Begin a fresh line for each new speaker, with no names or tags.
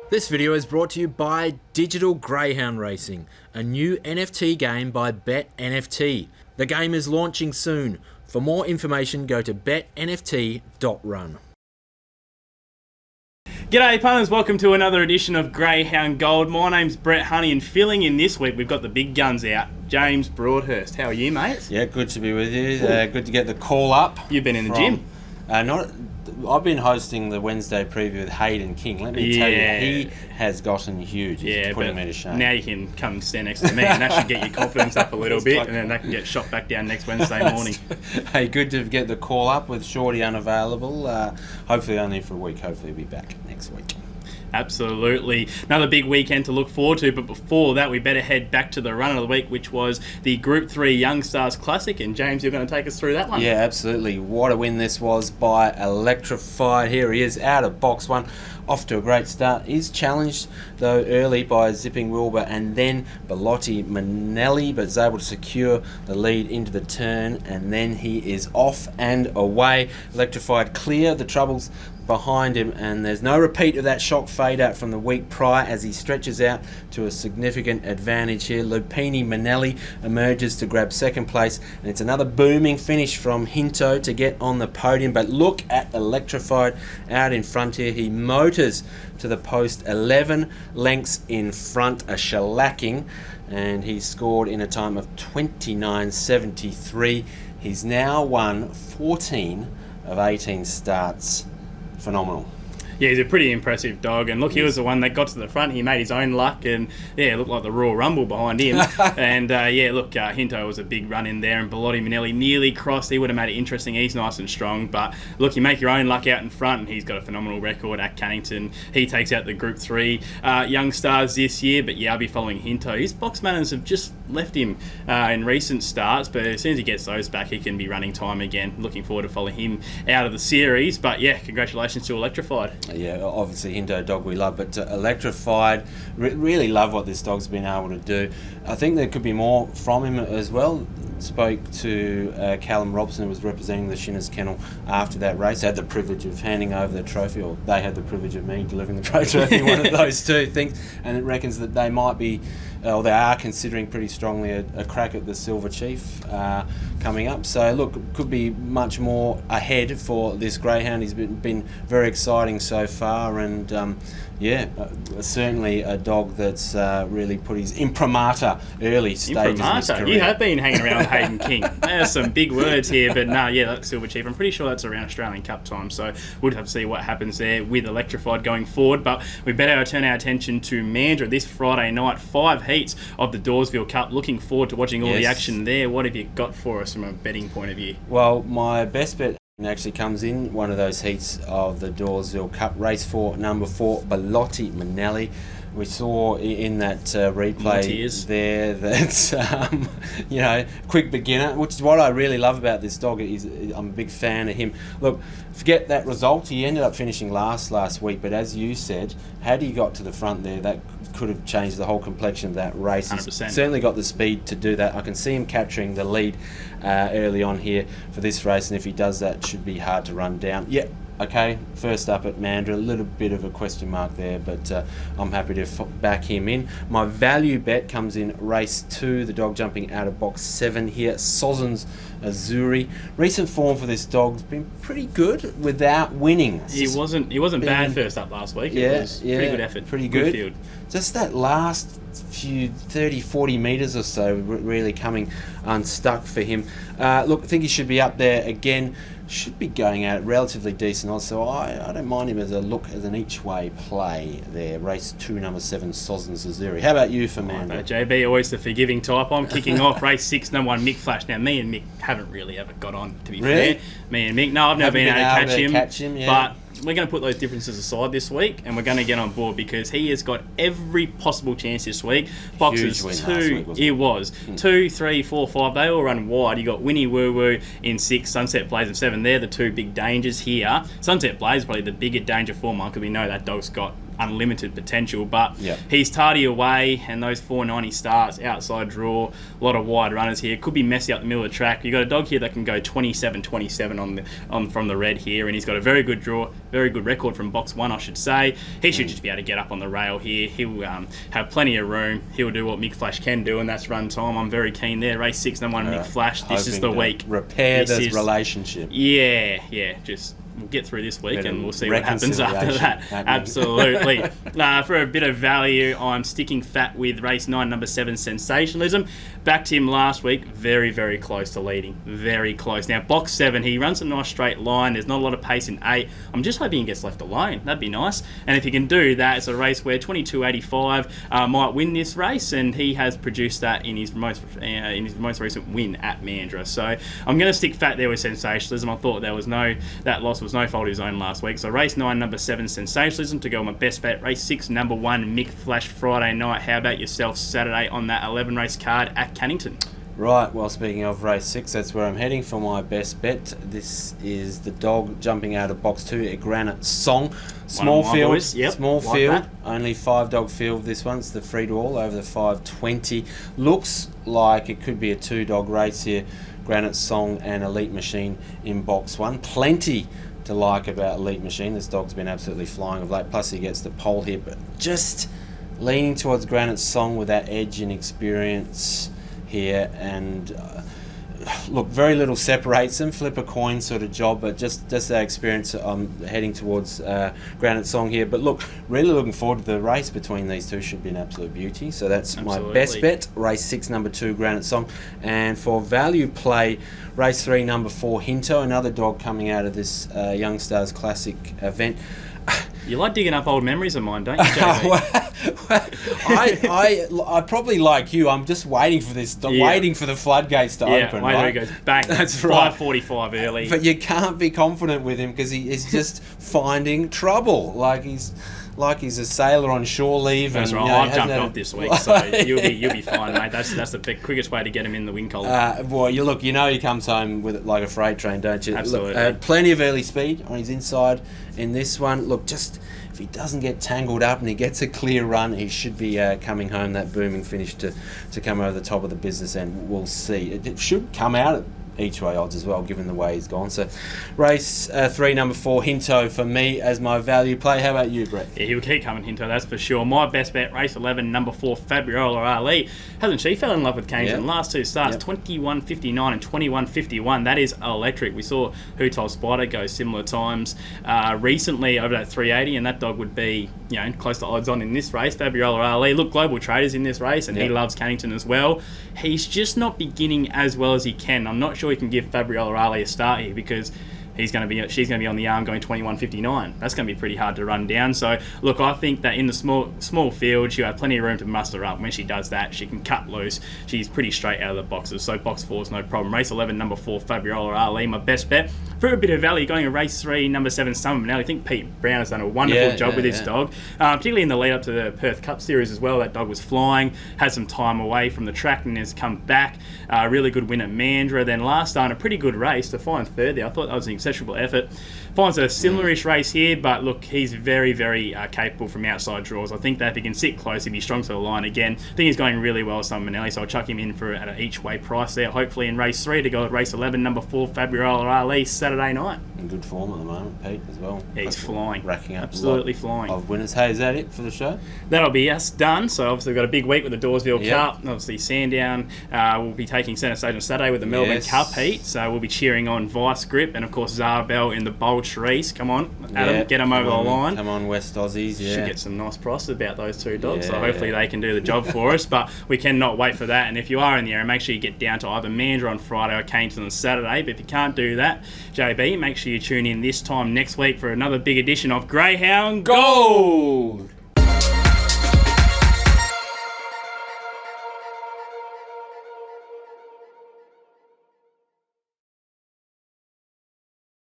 This video is brought to you by Digital Greyhound Racing, a new NFT game by BetNFT. The game is launching soon. For more information, go to betnft.run.
G'day punters, welcome to another edition of Greyhound Gold. My name's Brett Honey and filling in this week we've got the big guns out. James Broadhurst, how are you, mate?
Yeah, good to be with you. Good to get the call up.
You've been in the gym.
I've been hosting the Wednesday preview with Hayden King. Let me tell you, he has gotten huge. He's putting me to shame.
Now you can come and stand next to me, and that should get your confidence up a little bit, and then that can get shot back down next Wednesday morning.
Hey, good to get the call up with Shorty unavailable. Hopefully only for a week. Hopefully he'll be back next week.
Absolutely. Another big weekend to look forward to, but before that we better head back to the run of the week, which was the Group 3 Young Stars Classic, and James, you're going to take us through that one.
Yeah, absolutely. What a win this was by Electrified. Here he is out of box one. Off to a great start. He's challenged, though, early by Zipping Wilbur and then Bellotti Manelli, but is able to secure the lead into the turn, and then he is off and away. Electrified clear the troubles behind him, and there's no repeat of that shock fade out from the week prior as he stretches out to a significant advantage here. Lupini Manelli emerges to grab second place, and it's another booming finish from Hinto to get on the podium. But look at Electrified out in front here. He motors to the post 11 lengths in front, a shellacking, and he scored in a time of 29.73. He's now won 14 of 18 starts. Phenomenal.
Yeah, he's a pretty impressive dog, and look, he was the one that got to the front. He made his own luck, and yeah, it looked like the Royal Rumble behind him. And Hinto was a big run in there, and Bellotti Manelli nearly crossed. He would have made it interesting. He's nice and strong, but look, you make your own luck out in front, and he's got a phenomenal record at Cannington. He takes out the Group 3 Young Stars this year, but yeah, I'll be following Hinto. His box manners have just left him in recent starts, but as soon as he gets those back, he can be running time again. Looking forward to following him out of the series, but yeah, congratulations to Electrified.
Yeah, obviously Hinto, dog we love, but Electrified, really love what this dog's been able to do. I think there could be more from him as well. Spoke to Callum Robson, who was representing the Shinners Kennel after that race. Had the privilege of handing over the trophy, or they had the privilege of me delivering the pro trophy, one of those two things, and it reckons that they might be, or they are considering pretty strongly a crack at the Silver Chief coming up. So look, could be much more ahead for this greyhound. He's been very exciting so far, and certainly a dog that's really put his imprimatur early stages in his career.
You have been hanging around with Hayden King. There's some big words here, but that's Silver Chief. I'm pretty sure that's around Australian Cup time, so we'll have to see what happens there with Electrified going forward. But we better turn our attention to Mandurah this Friday night. 5 heats of the Dawesville Cup. Looking forward to watching all the action there. What have you got for us from a betting point of view?
Well, my best bet actually comes in one of those heats of the Dawesville Cup. Race 4, number 4, Bellotti Manelli. We saw in that replay there that, quick beginner, which is what I really love about this dog. I'm a big fan of him. Look, forget that result. He ended up finishing last week, but as you said, had he got to the front there, that could have changed the whole complexion of that race.
100%.
He's certainly got the speed to do that. I can see him capturing the lead early on here for this race, and if he does that, it should be hard to run down. Yeah. Okay, first up at Mandurah, a little bit of a question mark there, but I'm happy to back him in. My value bet comes in race 2, the dog jumping out of box 7 here, Sozens Azuri. Recent form for this dog's been pretty good without winning.
He wasn't bad first up last week. It was pretty good effort.
Pretty good.
Field.
Just that last few 30-40 metres or so really coming unstuck for him. Look, I think he should be up there again. Should be going out relatively decent odds, so I don't mind him as an each-way play there. Race 2, number 7, Sozens Azuri. How about you for Mandurah?
JB, always the forgiving type. I'm kicking off race 6, number 1, Mick Flash. Now, me and Mick haven't really ever got on, to be fair. Me and Mick, no, I've never been able to catch him, but we're going to put those differences aside this week, and we're going to get on board because he has got every possible chance this week. Boxes 2, it was 2, 3, 4, 5. They all run wide. You got Winnie Woo Woo in 6, Sunset Blaze in 7. They're the two big dangers here. Sunset Blaze is probably the bigger danger for Mike, because we know that dog's got unlimited potential, but
Yep.
he's tardy away, and those 490 starts, outside draw, a lot of wide runners here. Could be messy up the middle of the track. You've got a dog here that can go 27-27 from the red here, and he's got a very good draw, very good record from box 1, I should say. He should just be able to get up on the rail here. He'll have plenty of room. He'll do what Mick Flash can do, and that's run time. I'm very keen there. Race 6, number 1, Mick Flash. This is the week.
Repair this relationship.
Yeah. Just we'll get through this week and we'll see what happens after that. Absolutely. For a bit of value, I'm sticking fat with race 9, number 7, Sensationalism. Backed him last week, very, very close to leading. Very close. Now, box 7, he runs a nice straight line. There's not a lot of pace in 8. I'm just hoping he gets left alone. That'd be nice. And if he can do that, it's a race where 22.85 might win this race, and he has produced that in his most recent win at Mandurah. So I'm going to stick fat there with Sensationalism. I thought that loss was no fault of his own last week. So race 9, number 7, Sensationalism to go on my best bet. Race 6, number 1, Mick Flash, Friday night. How about yourself Saturday on that 11 race card at Cannington?
Right, well, speaking of race 6, that's where I'm heading for my best bet. This is the dog jumping out of box 2 at Granite Song. Small field, small
like
field,
that.
only 5 dog field. This one's the free to all over the 520. Looks like it could be a 2 dog race here. Granite Song and Elite Machine in box 1. Plenty to like about Elite Machine. This dog's been absolutely flying of late, plus he gets the pole here, but just leaning towards Granite Song with that edge and experience here, and look, very little separates them, flip a coin sort of job, but just that experience. I'm heading towards Granite Song here, but look, really looking forward to the race between these two. Should be an absolute beauty. So that's my best bet, race 6, number 2, Granite Song. And for value play, race 3, number 4, Hinto, another dog coming out of this Young Stars Classic event.
You like digging up old memories of mine, don't you, JB?
I probably, like you, I'm just waiting for this, waiting for the floodgates to open.
Wait till he goes bang.
That's right.
5:45 early.
But you can't be confident with him because he is just finding trouble. Like he's a sailor on shore leave.
That's
and,
right.
You know,
I've jumped off this week, so you'll be fine, mate. That's the quickest way to get him in the wing collar.
Well, you know he comes home with it like a freight train, don't you?
Absolutely.
Look, plenty of early speed on his inside in this one. Look, just if he doesn't get tangled up and he gets a clear run, he should be coming home that booming finish to come over the top of the business, and we'll see. It should come out at each way odds as well, given the way he's gone. So race 3, number 4, Hinto for me as my value play. How about you, Brett?
Yeah, he'll keep coming, Hinto, that's for sure. My best bet, race 11, number 4, Fabiola Ali. Hasn't she fell in love with Cannington? Last 2 starts, 21.59 and 21.51. That is electric. We saw Hootol Spider go similar times recently over that 380, and that dog would be close to odds on in this race. Fabiola Ali. Look, Global Trader's in this race, and he loves Cannington as well. He's just not beginning as well as he can. I'm not sure he can give Fabiola Ali a start here because she's going to be on the arm going 21.59. That's going to be pretty hard to run down. So look, I think that in the small field she'll have plenty of room to muster up. When she does that, she can cut loose. She's pretty straight out of the boxes. So box 4 is no problem. Race 11, number 4, Fabiola Ali, my best bet. For a bit of value, going to race 3, number 7, Summer Manelli. I think Pete Brown has done a wonderful job with this dog, particularly in the lead up to the Perth Cup Series as well. That dog was flying, had some time away from the track and has come back. Really good win at Mandurah. Then last start, a pretty good race to find third there. I thought that was an exceptional effort. Finds a similar-ish race here, but look, he's very, very capable from outside draws. I think that if he can sit close, he'll be strong to the line again. I think he's going really well, Summer Manelli, so I'll chuck him in for at an each-way price there, hopefully in race 3 to go at race 11, number 4, Fabiola Ali, Saturday night.
In good form at the moment, Pete, as well.
Yeah, he's flying.
Racking up
absolutely flying.
Of winners. Hey, is that it for the show?
That'll be us done. So obviously we've got a big week with the Dawesville Cup. Obviously Sandown will be taking centre stage on Saturday with the Melbourne Cup heat. So we'll be cheering on Vice Grip and of course Zarbel in the Bold Trees. Come on, Adam, get them over the line.
Come on, West Aussies.
Should get some nice prices about those 2 dogs. So hopefully they can do the job for us. But we cannot wait for that. And if you are in the area, make sure you get down to either Mandurah on Friday or Cannington on Saturday. But if you can't do that, JB, make sure you tune in this time next week for another big edition of Greyhound Gold.